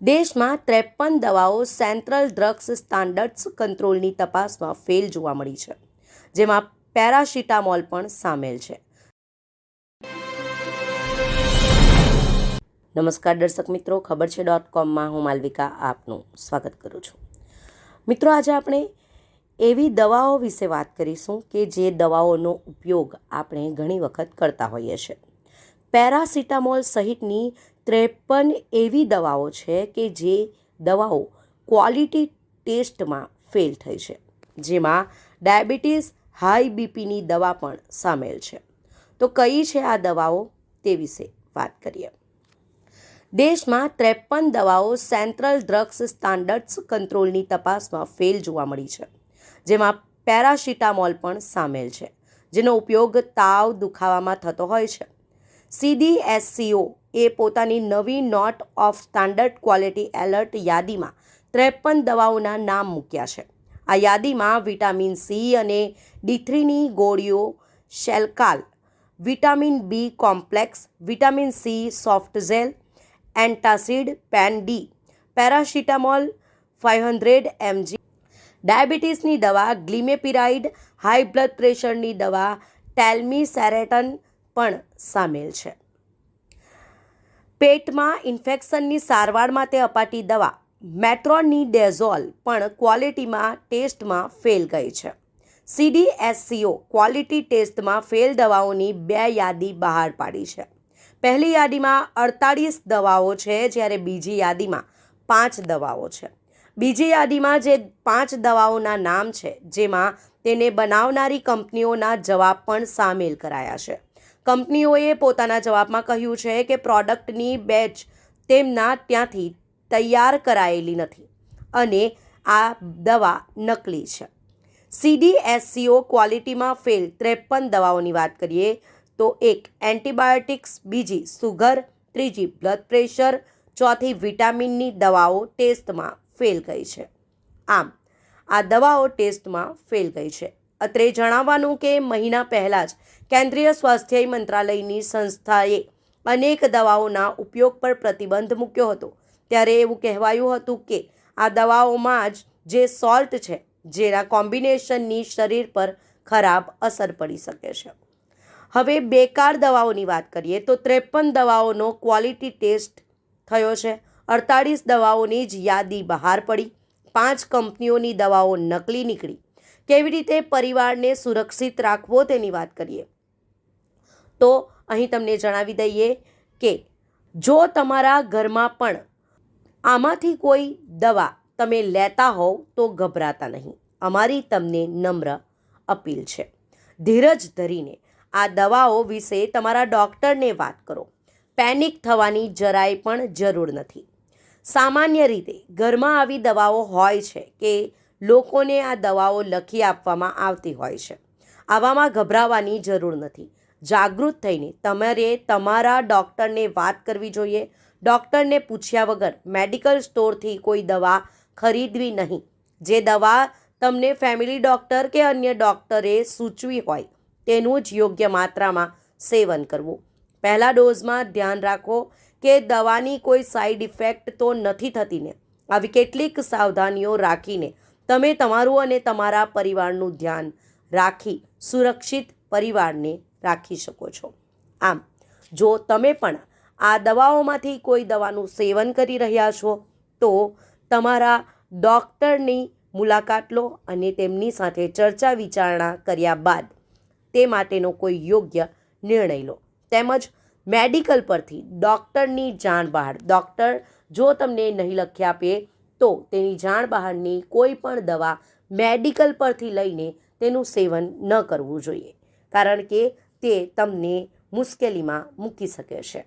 દેશમાં 53 દવાઓ central drugs standards કંટ્રોલની તપાસમાં ફેલ જોવા મળી છે, જેમાં પેરાસિટામોલ પણ સામેલ છે. નમસ્કાર દર્શક મિત્રો, ખબર છે .comમાં હું માલવિકા આપનું સ્વાગત કરું છું. મિત્રો, આજે આપણે એવી દવાઓ વિશે વાત કરીશું કે જે દવાઓનો ઉપયોગ આપણે ઘણી વખત કરતા હોઈએ છીએ. પેરાસિટામોલ સહિતની 53 એવી દવાઓ છે કે જે દવાઓ ક્વોલિટી ટેસ્ટમાં ફેલ થઈ છે, જેમાં ડાયાબિટીસ, હાઈ બીપીની દવા પણ સામેલ છે. તો કઈ છે આ દવાઓ તે વિશે વાત કરીએ. દેશમાં 53 દવાઓ સેન્ટ્રલ ડ્રગ્સ સ્ટાન્ડર્ડ્સ કંટ્રોલની તપાસમાં ફેલ જોવા મળી છે, જેમાં પેરાસિટામોલ પણ સામેલ છે, જેનો ઉપયોગ તાવ, દુખાવામાં થતો હોય છે. CDSCO એ પોતાની નવી not of standard quality alert યાદીમાં 53 દવાઓના નામ મૂક્યા છે. આ યાદીમાં વિટામિન સી અને D3ની ગોળીઓ, Shelcal, vitamin B complex, vitamin C soft gel, antacid, Pan D, paracetamol 500 mg, ડાયાબિટીસની દવા ગ્લિમેપિરાઇડ, હાઈ બ્લડ પ્રેશરની દવા ટેલ્મીસેરેટન પણ સામેલ છે. પેટમાં ઇન્ફેક્શનની સારવાર માટે અપાતી દવા મેટ્રોનિડેઝોલ પણ ક્વોલિટીમાં ટેસ્ટમાં ફેલ ગઈ છે. CDSCO ક્વોલિટી ટેસ્ટમાં ફેલ દવાઓની 2 યાદી બહાર પાડી છે. પહેલી યાદીમાં 48 દવાઓ છે, જ્યારે બીજી યાદીમાં 5 દવાઓ છે. બીજી યાદીમાં જે 5 દવાઓના નામ છે, જેમાં તેને બનાવનારી કંપનીઓના જવાબ પણ સામેલ કરાયા છે. કંપનીઓએ પોતાના જવાબમાં કહ્યું છે કે પ્રોડક્ટની બેચ તેમના ત્યાંથી તૈયાર કરાયેલી નથી અને આ દવા નકલી છે. CDSCO ક્વોલિટીમાં ફેલ 53 દવાઓની વાત કરીએ તો 1 એન્ટીબાયોટિક્સ, બીજી સુગર, ત્રીજી બ્લડ પ્રેશર, ચોથી વિટામિનની દવાઓ ટેસ્ટમાં ફેલ ગઈ છે. આમ આ દવાઓ ટેસ્ટમાં ફેલ ગઈ છે. અત્રે જણાવવાનું કે મહિના પહેલાં જ કેન્દ્રીય સ્વાસ્થ્ય મંત્રાલયની સંસ્થાએ અનેક દવાઓના ઉપયોગ પર પ્રતિબંધ મૂક્યો હતો. ત્યારે એવું કહેવાયું હતું કે આ દવાઓમાં જ જે સોલ્ટ છે, જેના કોમ્બિનેશનની શરીર પર ખરાબ અસર પડી શકે છે. હવે બેકાર દવાઓની વાત કરીએ તો 53 દવાઓનો ક્વોલિટી ટેસ્ટ થયો છે. 48 દવાઓની જ યાદી બહાર પડી. 5 કંપનીઓની દવાઓ નકલી નીકળી. કેવી રીતે પરિવારને સુરક્ષિત રાખવો તેની વાત કરીએ તો અહીં તમને જણાવી દઈએ કે જો તમારા ઘરમાં પણ આમાંથી કોઈ દવા તમે લેતા હોવ તો ગભરાતા નહીં. અમારી તમને નમ્ર અપીલ છે. ધીરજ ધરીને આ દવાઓ વિશે તમારા ડૉક્ટરને વાત કરો. પેનિક થવાની જરાય પણ જરૂર નથી. સામાન્ય રીતે ઘરમાં આવી દવાઓ હોય છે કે લોકોને આ દવાઓ લખી આપવામાં આવતી હોય છે. આવામાં ગભરાવાની જરૂર નથી. જાગૃત થઈને તમારે તમારા ડૉક્ટરને વાત કરવી જોઈએ. ડૉક્ટરને પૂછ્યા વગર મેડિકલ સ્ટોરથી કોઈ દવા ખરીદવી નહીં. જે દવા તમને ફેમિલી ડૉક્ટર કે અન્ય ડૉક્ટરે સૂચવી હોય તેનું જ યોગ્ય માત્રામાં સેવન કરવું. પહેલા ડોઝમાં ધ્યાન રાખો કે દવાની કોઈ સાઈડ ઇફેક્ટ તો નથી થતી ને. આવી કેટલીક સાવધાનીઓ રાખીને તમે તમારું અને તમારા પરિવારનું ધ્યાન રાખી સુરક્ષિત પરિવારને રાખી શકો છો. આમ જો તમે પણ આ દવાઓમાંથી કોઈ દવાનું સેવન કરી રહ્યા છો તો તમારા ડૉક્ટરની મુલાકાત લો અને તેમની સાથે ચર્ચા વિચારણા કર્યા બાદ તે માટેનો કોઈ યોગ્ય નિર્ણય લો. તેમજ મેડિકલ પરથી ડૉક્ટરની જાણ બહાર, ડૉક્ટર જો તમને નહીં લખી આપે તો તેની જાણ બહારની કોઈ પણ દવા મેડિકલ પરથી લઈને તેનું સેવન ન કરવું જોઈએ, કારણ કે તે તમને મુશ્કેલીમાં મૂકી શકે છે.